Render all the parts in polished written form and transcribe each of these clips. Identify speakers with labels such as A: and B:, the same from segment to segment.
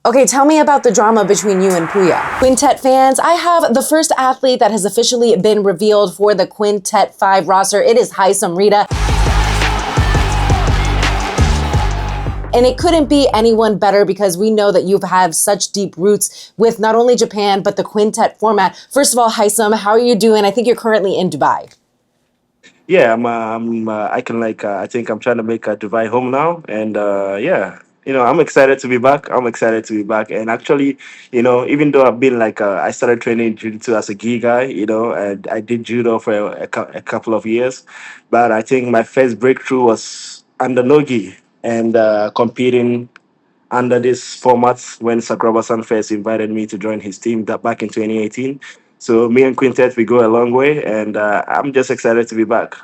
A: Okay, tell me about the drama between you and Puya. Quintet fans, I have the first athlete that has officially been revealed for the Quintet 5 roster. It is Haisam Rida. And it couldn't be anyone better because we know that you have such deep roots with not only Japan, but the Quintet format. First of all, Haisam, how are you doing? I think you're currently in Dubai.
B: Yeah, I can I think I'm trying to make a Dubai home now, and yeah, I'm excited to be back. I'm excited to be back, and actually, even though I've been I started training jiu-jitsu as a gi guy, and I did judo for a couple of years, but I think my first breakthrough was under nogi and competing under this format when Sakuraba-san first invited me to join his team that back in 2018. So me and Quintet, we go a long way, and I'm just excited to be back.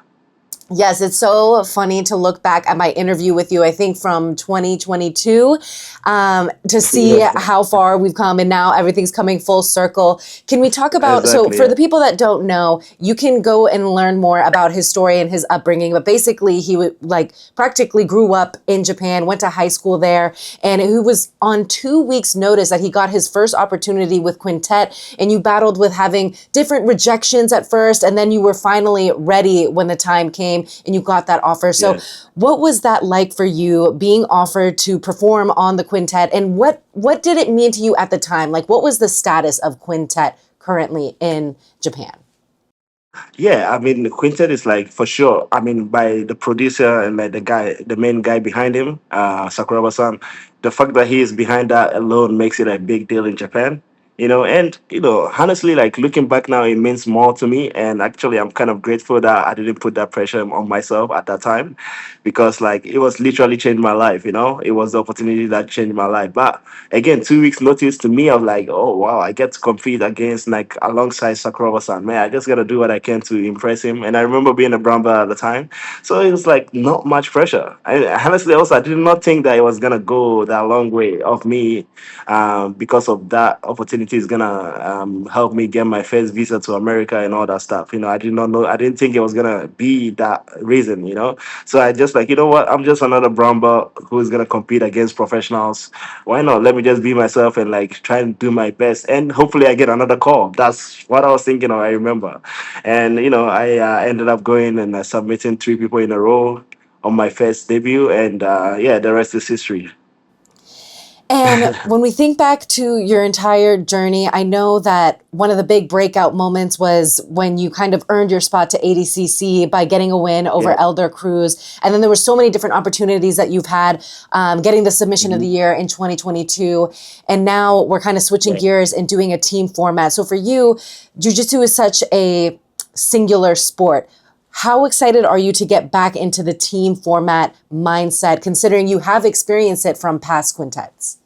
A: Yes, it's so funny to look back at my interview with you, I think from 2022, to see
B: Yeah,
A: how far we've come and now everything's coming full circle. Can we talk about, so
B: exactly.
A: for
B: Yeah.
A: the people that don't know, you can go and learn more about his story and his upbringing, but basically he practically grew up in Japan, went to high school there, and he was on 2 weeks notice that he got his first opportunity with Quintet, and you battled with having different rejections at first, and then you were finally ready when the time came and you got that offer. So
B: Yes.
A: what was that like for you being offered to perform on the Quintet, and what did it mean to you at the time? Like, what was the status of Quintet currently in Japan?
B: Yeah, I mean, Quintet is like for sure. I mean, by the producer and like the main guy behind him, Sakuraba-san, the fact that he is behind that alone makes it a big deal in Japan. And honestly, like looking back now, it means more to me. And actually, I'm kind of grateful that I didn't put that pressure on myself at that time, because like it was literally changed my life. It was the opportunity that changed my life. But again, 2 weeks notice to me, I'm like, oh wow, I get to compete against like alongside Sakuraba-san. Man, I just gotta do what I can to impress him. And I remember being a brown belt at the time, so it was like not much pressure. Honestly, also I did not think that it was gonna go that long way of me, because of that opportunity is gonna help me get my first visa to America and all that stuff. I did not know. I didn't think it was gonna be that reason. So I just like, what? I'm just another brown belt who's gonna compete against professionals. Why not? Let me just be myself and like try and do my best, and hopefully I get another call. That's what I was thinking of. I remember, and I ended up going and submitting 3 people in a row on my first debut, and yeah, the rest is history.
A: And when we think back to your entire journey, I know that one of the big breakout moments was when you kind of earned your spot to ADCC by getting a win over
B: Yeah.
A: Elder Cruz. And then there were so many different opportunities that you've had, getting the submission of the
B: Mhm.
A: year in 2022. And now we're kind of switching
B: Yeah.
A: gears and doing a team format. So for you, Jiu Jitsu is such a singular sport. How excited are you to get back into the team format mindset, considering you have experienced it from past quintets?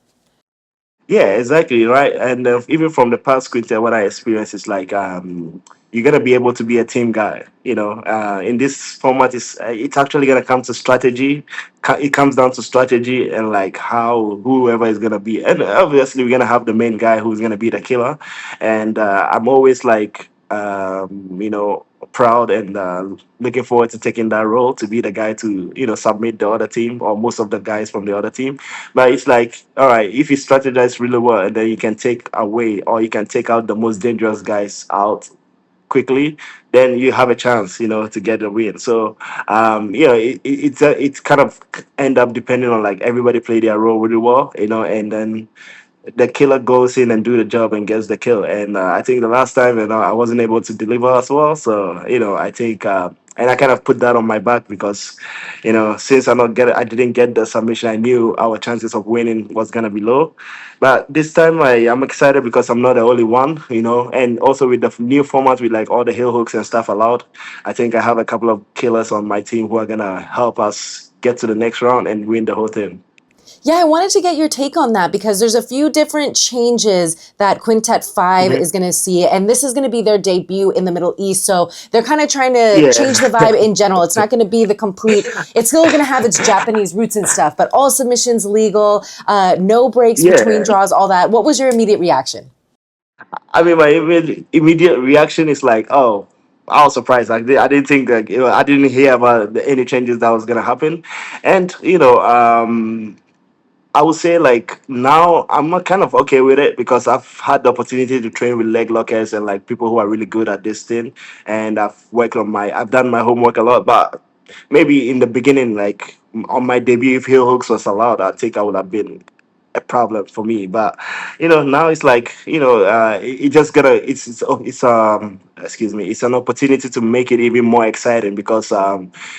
B: Yeah, exactly, right. And even from the past Quintet, what I experienced is like you're gonna be able to be a team guy. In this format, is it's actually gonna come to strategy. It comes down to strategy and like how whoever is gonna be, and obviously we're gonna have the main guy who's gonna be the killer. And I'm always like proud and looking forward to taking that role to be the guy to submit the other team or most of the guys from the other team. But it's like, all right, if you strategize really well and then you can take away or you can take out the most dangerous guys out quickly, then you have a chance, to get the win. So, it's kind of end up depending on like everybody play their role really well, and then the killer goes in and do the job and gets the kill. And I think the last time, I wasn't able to deliver as well. So I think, and I kind of put that on my back because, since I didn't get the submission, I knew our chances of winning was gonna be low. But this time, I'm excited because I'm not the only one, and also with the new format with like all the heel hooks and stuff allowed, I think I have a couple of killers on my team who are gonna help us get to the next round and win the whole thing.
A: Yeah, I wanted to get your take on that because there's a few different changes that Quintet 5
B: Mhm.
A: is going to see, and this is going to be their debut in the Middle East. So they're kind of trying to
B: Yeah.
A: change the vibe in general. It's not going to be the complete, it's still going to have its Japanese roots and stuff, but all submissions legal, no breaks between
B: Yeah.
A: draws, all that. What was your immediate reaction?
B: I mean, my immediate reaction is like, oh, I was surprised. Like, I didn't think like I didn't hear about any changes that was gonna happen, and I would say like now I'm not kind of okay with it because I've had the opportunity to train with leg lockers and like people who are really good at this thing, and I've done my homework a lot. But maybe in the beginning, like on my debut, if heel hooks was allowed, I think I would have been a problem for me. But now it's like it just gotta it's excuse me, it's an opportunity to make it even more exciting because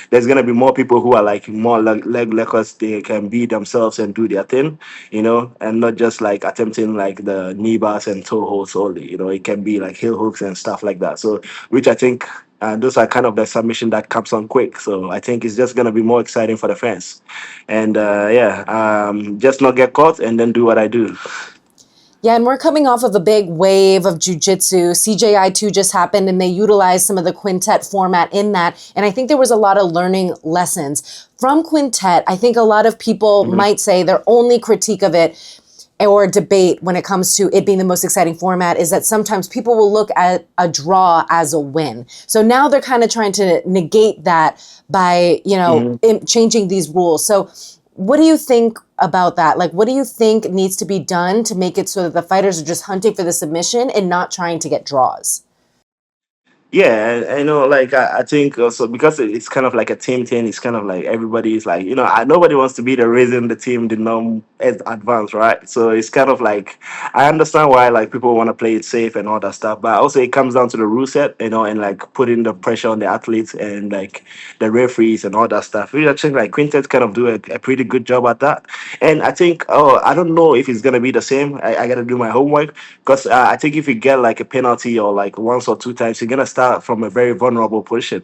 B: there's gonna be more people who are like more leg leckers. They can be themselves and do their thing, and not just like attempting like the knee bars and toe holds only. It can be like heel hooks and stuff like that. So which I think. Those are kind of the submission that comes on quick, so I think it's just gonna be more exciting for the fans, and yeah, just not get caught and then do what I do.
A: Yeah, and we're coming off of a big wave of jujitsu. CJI2 just happened and they utilized some of the quintet format in that. And I think there was a lot of learning lessons from quintet. I think a lot of people
B: Mhm.
A: might say their only critique of it or debate when it comes to it being the most exciting format is that sometimes people will look at a draw as a win. So now they're kind of trying to negate that by,
B: Mhm.
A: changing these rules. So what do you think about that? Like, what do you think needs to be done to make it so that the fighters are just hunting for the submission and not trying to get draws?
B: Yeah, I know. Like I think also because it's kind of like a team thing. It's kind of like everybody is like nobody wants to be the reason the team did not advance, right? So it's kind of like I understand why like people want to play it safe and all that stuff, but also it comes down to the rule set, and like putting the pressure on the athletes and like the referees and all that stuff. We actually like Quintet kind of do a pretty good job at that, and I think I don't know if it's gonna be the same. I got to do my homework because I think if you get like a penalty or like once or two times, you're gonna start from a very vulnerable position,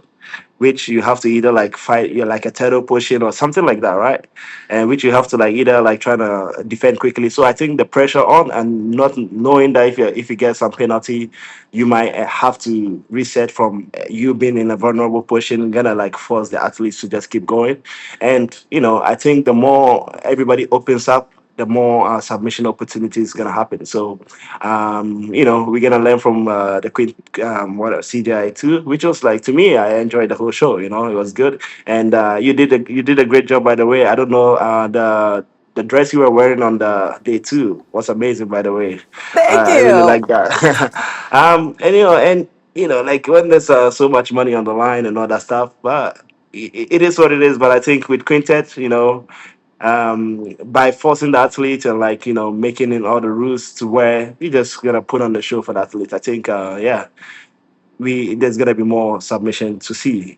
B: which you have to either like fight, you're like a turtle position or something like that, right? And which you have to like either like trying to defend quickly. So I think the pressure on and not knowing that if you get some penalty, you might have to reset from you being in a vulnerable position, gonna like force the athletes to just keep going. And I think the more everybody opens up, the more submission opportunities gonna happen. So, we're gonna learn from the Queen, what CGI too, which was like to me, I enjoyed the whole show. It was good, and you did a great job, by the way. I don't know the dress you were wearing on the day two was amazing, by the way.
A: Thank
B: I really
A: you.
B: like that. Like when there's so much money on the line and all that stuff, but it is what it is. But I think with Quintet, by forcing the athlete and like making it all the rules to where you just gonna put on the show for the athlete. I think yeah, we there's gonna be more submission to see.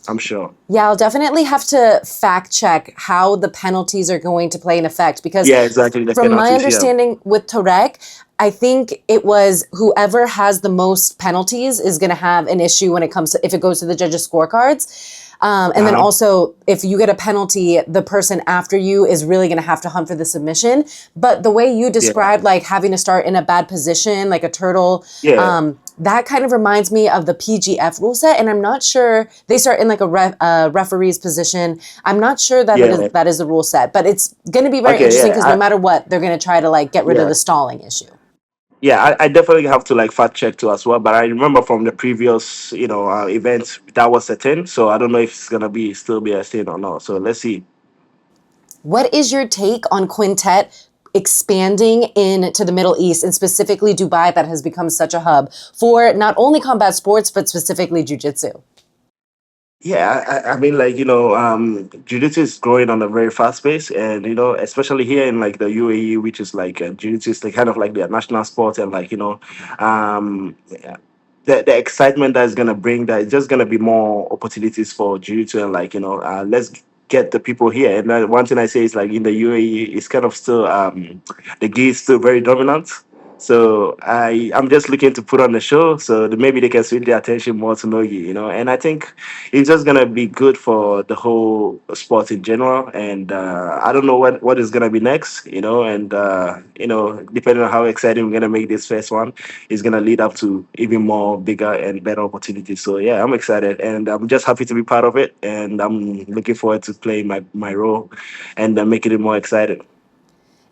B: I'm sure.
A: Yeah, I'll definitely have to fact check how the penalties are going to play an effect because
B: Yeah, exactly, the
A: from my
B: penalties. Yeah,
A: understanding with Torek, I think it was whoever has the most penalties is going to have an issue when it comes to if it goes to the judges' scorecards. And then
B: uh-huh.
A: also, if you get a penalty, the person after you is really going to have to hunt for the submission. But the way you
B: Yeah,
A: described, like having to start in a bad position, like a turtle,
B: yeah,
A: that kind of reminds me of the PGF rule set. And I'm not sure they start in like a referee's position. I'm not sure that
B: yeah.
A: that is the rule set, but it's going to be very
B: Okay,
A: interesting
B: yeah,
A: because no matter what, they're going to try to like get rid of
B: yeah.
A: the stalling issue.
B: Yeah, I definitely have to like fact check too as well. But I remember from the previous, events that was a thing. So I don't know if it's gonna be still be a thing or not. So let's see.
A: What is your take on Quintet expanding into the Middle East and specifically Dubai that has become such a hub for not only combat sports, but specifically Jiu-Jitsu?
B: Yeah, I mean, like jiu-jitsu is growing on a very fast pace, and especially here in like the UAE, which is like jiu-jitsu is like kind of like their national sport, and like yeah, the excitement that is gonna bring that is just gonna be more opportunities for jiu-jitsu, and like let's get the people here. And then one thing I say is like in the UAE, it's kind of still the gi is still very dominant. So I'm just looking to put on the show so that maybe they can switch their attention more to Nogi, and I think it's just gonna be good for the whole sport in general. And I don't know what is gonna be next, and depending on how exciting we're gonna make this first one, is gonna lead up to even more bigger and better opportunities. So yeah, I'm excited and I'm just happy to be part of it, and I'm looking forward to playing my role and making it more exciting.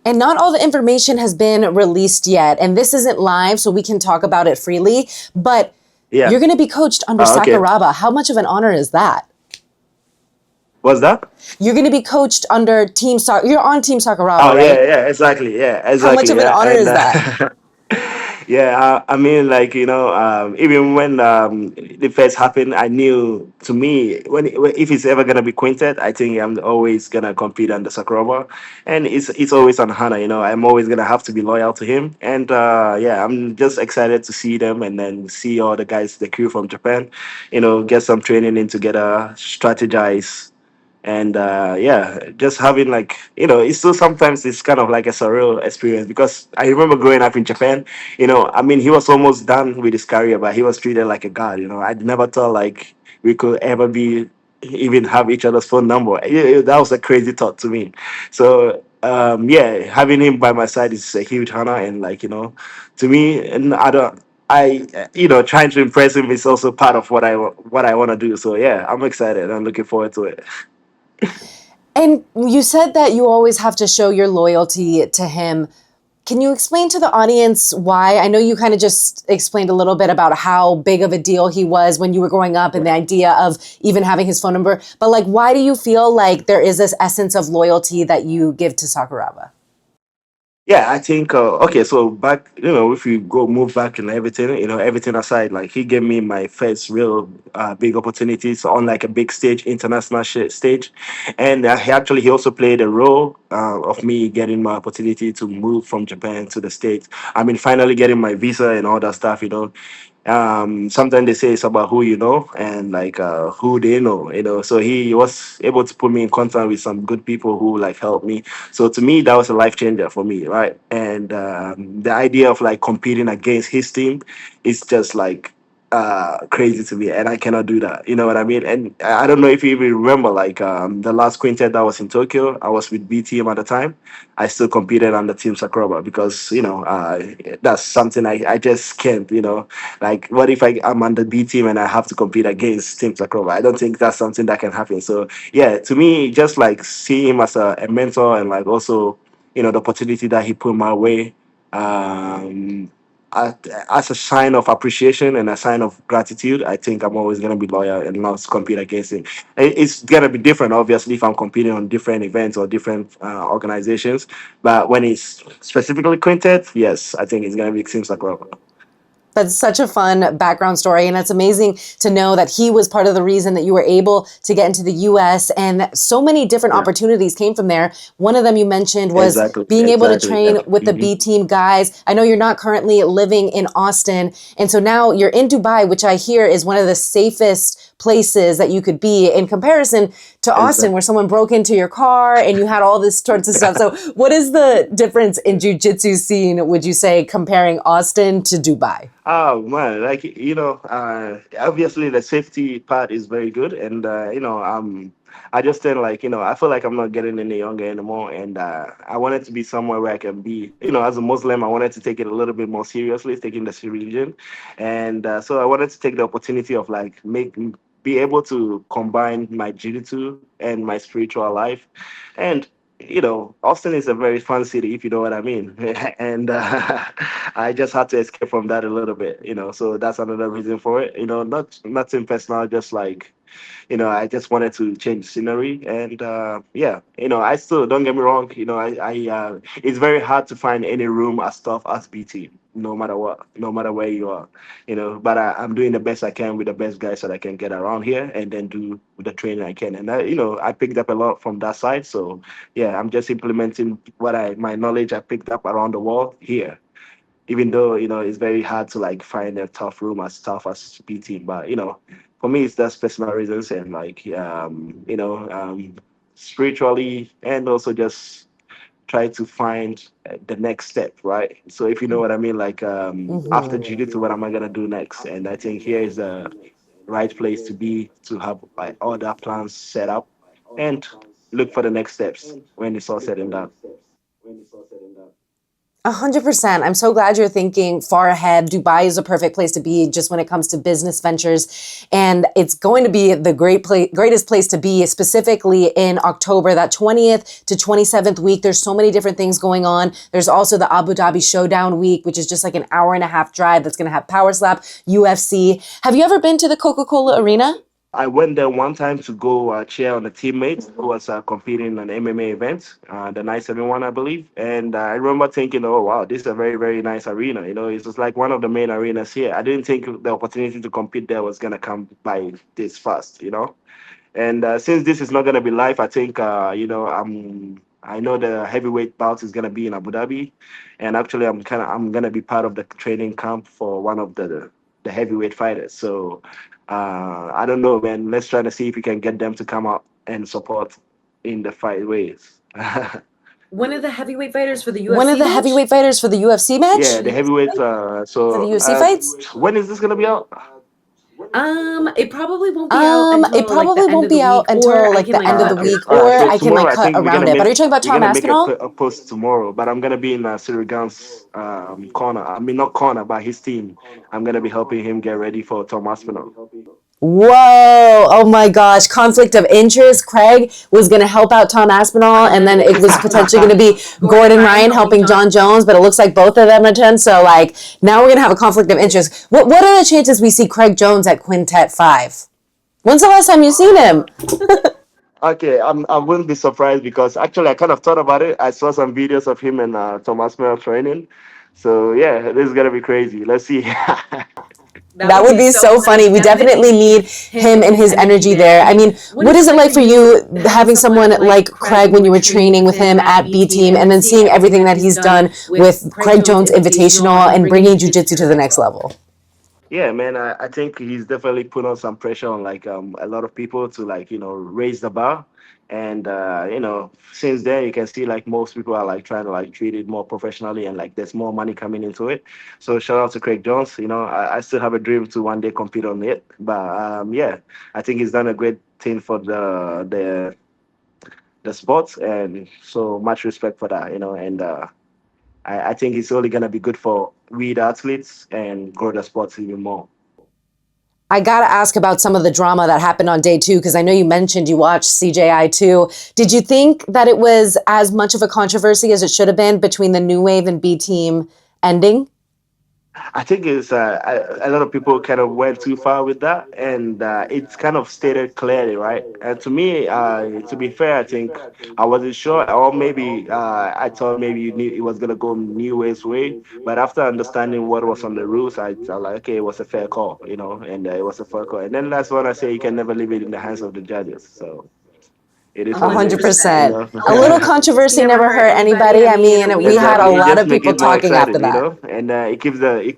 A: And not all the information has been released yet. And this isn't live, so we can talk about it freely. But
B: Yeah.
A: you're going to be coached under
B: Okay.
A: Sakuraba. How much of an honor is that?
B: What's that?
A: You're going to be coached under Team Soccer. You're on Team Sakuraba,
B: Oh
A: right?
B: yeah, exactly, yeah,
A: How much
B: exactly,
A: of an
B: yeah,
A: honor
B: and
A: is that?
B: yeah, I mean, like even when the first happened, I knew to me if it's ever gonna be Quintet, I think I'm always gonna compete under Sakuraba, and it's always an honor. I'm always gonna have to be loyal to him, and yeah, I'm just excited to see them and then see all the guys, the crew from Japan, get some training in together, strategize, and yeah, just having like it's still sometimes it's kind of like a surreal experience because I remember growing up in Japan. I mean, he was almost done with his career, but he was treated like a god. I never thought like we could ever be even have each other's phone number. That was a crazy thought to me. So yeah, having him by my side is a huge honor, and like to me, and I don't. Trying to impress him is also part of what I want to do. So yeah, I'm excited. I'm looking forward to it.
A: And you said that you always have to show your loyalty to him. Can you explain to the audience why? I know you kind of just explained a little bit about how big of a deal he was when you were growing up and the idea of even having his phone number. But like, why do you feel like there is this essence of loyalty that you give to Sakuraba?
B: Yeah, I think okay. So back, if you go move back and everything, everything aside, like he gave me my first real big opportunities on like a big stage, international stage, and he also played a role of me getting my opportunity to move from Japan to the States. I mean, finally getting my visa and all that stuff. Sometimes they say it's about who you know and like who they know. So he was able to put me in contact with some good people who like helped me. So to me, that was a life changer for me, right? And the idea of like competing against his team is just like crazy to me, and I cannot do that. You know what I mean? And I don't know if you even remember, like the last quintet that was in Tokyo. I was with B team at the time. I still competed on the team Sakuraba because that's something I just can't. Like what if I'm on the B team and I have to compete against Team Sakuraba? I don't think that's something that can happen. So yeah, to me, just like seeing him as a mentor and like also the opportunity that he put my way. Um, a- as a sign of appreciation and a sign of gratitude, I think I'm always gonna be loyal and not compete against him. It's gonna be different, obviously, if I'm competing on different events or different organizations. But when it's specifically Quintet, yes, I think it's gonna be Team Sakura.
A: That's such a fun background story. And it's amazing to know that he was part of the reason that you were able to get into the US and that so many different
B: Yeah,
A: opportunities came from there. One of them you mentioned was
B: exactly,
A: being able to
B: exactly.
A: train
B: Yeah.
A: with the B team guys. I know you're not currently living in Austin. And so now you're in Dubai, which I hear is one of the safest places that you could be in comparison to Austin,
B: Exactly.
A: where someone broke into your car and you had all this sorts of stuff. So what is the difference in jiu-jitsu scene, would you say, comparing Austin to Dubai?
B: Oh man, like obviously the safety part is very good, and I just think like I feel like I'm not getting any younger anymore, and I wanted to be somewhere where I can be, as a Muslim, I wanted to take it a little bit more seriously, taking the religion, and so I wanted to take the opportunity of like be able to combine my jiu-jitsu and my spiritual life, and Austin is a very fun city, if you know what I mean. And I just had to escape from that a little bit, so that's another reason for it. Not nothing personal, just like, I just wanted to change scenery. And yeah, I still, don't get me wrong, it's very hard to find any room as tough as BT, no matter what, no matter where you are, but I'm doing the best I can with the best guys that I can get around here and then do the training I can. And I picked up a lot from that side. So yeah, I'm just implementing my knowledge I picked up around the world here, even though it's very hard to like find a tough room as tough as BT. But for me, it's just personal reasons and like spiritually, and also just try to find the next step, right? So if you know what I mean, like after
A: Mhm.
B: jiu-jitsu, what am I gonna do next? And I think here is the right place to be, to have like all that plans set up and look for the next steps when it's all said and done.
A: 100%. I'm so glad you're thinking far ahead. Dubai is a perfect place to be just when it comes to business ventures. And it's going to be the greatest place to be, specifically in October, that 20th to 27th week. There's so many different things going on. There's also the Abu Dhabi Showdown week, which is just like an hour and a half drive that's going to have Power Slap, UFC. Have you ever been to the Coca-Cola Arena?
B: I went there one time to go cheer on a teammate who was competing in an MMA event, the Night 71, I believe. And I remember thinking, oh, wow, this is a very, very nice arena. You know, it's just like one of the main arenas here. I didn't think the opportunity to compete there was going to come by this fast, you know. And since this is not going to be live, I think I know the heavyweight bout is going to be in Abu Dhabi, and actually I'm going to be part of the training camp for one of the heavyweight fighters. So I don't know, man. Let's try to see if we can get them to come out and support in the fight ways.
C: One of the heavyweight fighters for the UFC
A: One of the
C: match?
A: heavyweight fighters for the UFC match?
B: Yeah, the heavyweights.
A: For the UFC fights?
B: When is this going to be out?
C: It probably won't be out until
A: It probably
C: like the
A: won't
C: end
A: be
C: of the
A: out
C: week,
A: until
C: or I
A: like
C: can
A: the
C: like
A: end of
C: cut
A: the
C: a
A: week,
C: clip.
A: or
B: So
A: I can
B: tomorrow,
A: like
B: I
A: cut
B: think
A: around it. But are you talking about
B: we're
A: Tom
B: gonna make
A: Aspinall?
B: a post tomorrow. But I'm gonna be in Sirigan's corner. I mean, not corner, but his team. I'm gonna be helping him get ready for Tom Aspinall.
A: Whoa! Oh my gosh! Conflict of interest. Craig was going to help out Tom Aspinall, and then it was potentially going to be Gordon Ryan helping John Jones, but it looks like both of them attend. So like now we're going to have a conflict of interest. What are the chances we see Craig Jones at Quintet 5? When's the last time you seen him?
B: Okay, I wouldn't be surprised because actually I kind of thought about it. I saw some videos of him and Tom Aspinall training. So yeah, this is gonna be crazy. Let's see.
A: That would be so funny. We definitely need him and his energy there. I mean, what is it like for you having someone like Craig when you were training with him at B Team and then seeing everything that he's done with Craig Jones Invitational and bringing Jiu Jitsu to the next level?
B: Yeah, man, I think he's definitely put on some pressure on like a lot of people to like raise the bar, and since then you can see like most people are like trying to like treat it more professionally and like there's more money coming into it. So shout out to Craig Jones. I still have a dream to one day compete on it, but yeah, I think he's done a great thing for the sports, and so much respect for that. And I think it's only gonna be good for we the athletes and grow the sports even more.
A: I got to ask about some of the drama that happened on day 2, because I know you mentioned you watched CJI 2. Did you think that it was as much of a controversy as it should have been between the New Wave and B Team ending?
B: I think it's a lot of people kind of went too far with that, and it's kind of stated clearly, right? And to me, to be fair, I think I wasn't sure, or maybe I thought maybe you knew it was gonna go New Way's way, but after understanding what was on the rules, I was like, okay, it was a fair call, and it was a fair call. And then that's when I say you can never leave it in the hands of the judges. So it is what it is,
A: 100%. A little controversy never hurt anybody. I mean, we had a
B: Exactly. It
A: lot
B: just
A: of
B: make
A: people
B: it more
A: talking after
B: exciting,
A: that.
B: and it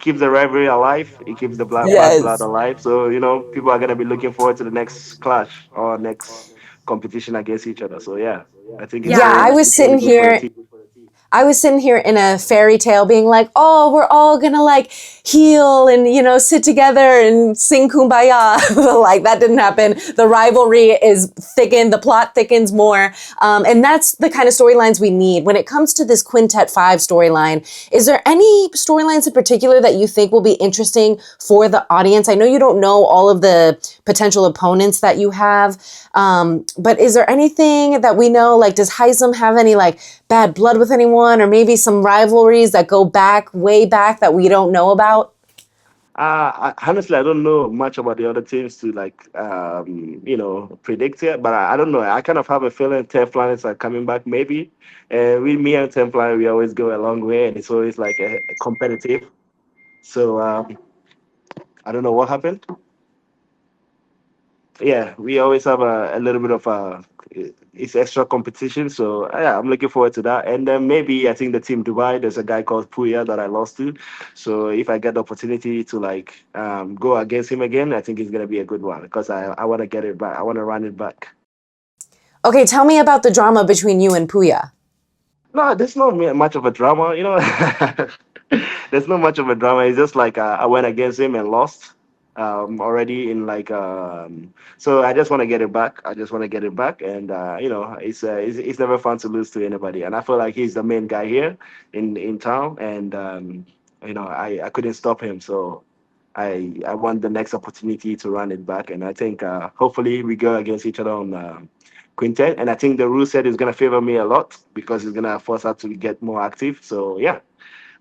B: keeps the rivalry alive. It keeps the bad blood
A: Yes.
B: alive. So people are gonna be looking forward to the next clash or next competition against each other. So yeah, I think it's
A: Yeah,
B: very it's really good for the team.
A: I was sitting here in a fairy tale being like, oh, we're all gonna like heal and, sit together and sing kumbaya. Like that didn't happen. The rivalry is thickened, the plot thickens more. And that's the kind of storylines we need. When it comes to this Quintet 5 storyline, is there any storylines in particular that you think will be interesting for the audience? I know you don't know all of the potential opponents that you have, but is there anything that we know? Like, does Haisam have any like bad blood with anyone, or maybe some rivalries that go back, way back, that we don't know about?
B: Honestly, I don't know much about the other teams to like predict it, but I don't know. I kind of have a feeling Ten Planets are coming back, maybe. And with me and Ten Planet, we always go a long way, and it's always like a competitive. So I don't know what happened. Yeah, we always have a little bit of it's extra competition. So yeah, I'm looking forward to that. And then maybe I think the team Dubai, there's a guy called Puya that I lost to. So if I get the opportunity to like go against him again, I think it's gonna be a good one because I want to get it back. I want to run it back.
A: Okay, tell me about the drama between you and Puya.
B: No, there's not much of a drama, There's not much of a drama. It's just like I went against him and lost already in like so I just want to get it back. I just want to get it back, and it's never fun to lose to anybody. And I feel like he's the main guy here in town, and I couldn't stop him, so I want the next opportunity to run it back, and I think hopefully we go against each other on. Quintet, and I think the rule set is going to favor me a lot because it's going to force us to get more active. So yeah,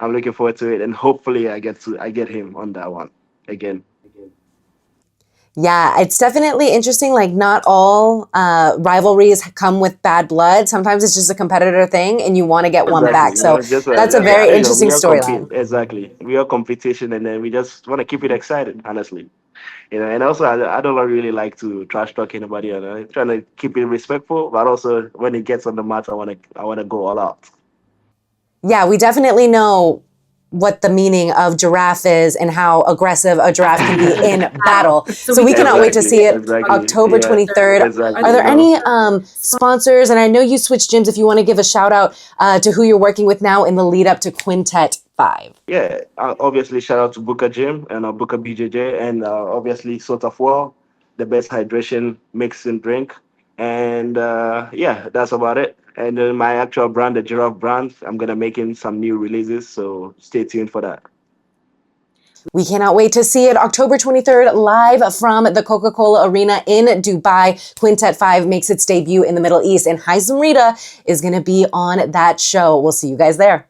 B: I'm looking forward to it, and hopefully I get him on that one again.
A: Yeah, it's definitely interesting. Like, not all rivalries come with bad blood. Sometimes it's just a competitor thing, and you want to get one
B: Exactly.
A: back.
B: You know,
A: So
B: just
A: that's a very interesting
B: we are compete.
A: storyline.
B: Exactly. We are competition, and then we just want to keep it excited. Honestly, you know. And also, I don't really like to trash talk anybody. You know, trying to keep it respectful, but also when it gets on the mat, I want to go all out.
A: Yeah, we definitely know what the meaning of giraffe is and how aggressive a giraffe can be in battle.
C: So
A: So
C: we
A: we
C: cannot
A: cannot
C: wait
A: wait
C: to
A: to
B: Exactly.
A: see
C: see it
A: it
B: Exactly.
A: October
B: Yeah.
A: 23rd.
B: Exactly.
A: Are
B: You
A: there
B: know.
A: any sponsors? And I know you switched gyms. If you want to give a shout out to who you're working with now in the lead up to Quintet 5.
B: Yeah, obviously shout out to Booker Gym and Booker BJJ, and obviously Sort of Well, the best hydration mix and drink. And yeah, that's about it. And then my actual brand, the Giraffe brand, I'm gonna making some new releases, so stay tuned for that.
A: We cannot wait to see it October 23rd live from the Coca-Cola Arena in Dubai. Quintet 5 makes its debut in the Middle East, and Haisam Rida is going to be on that show. We'll see you guys there.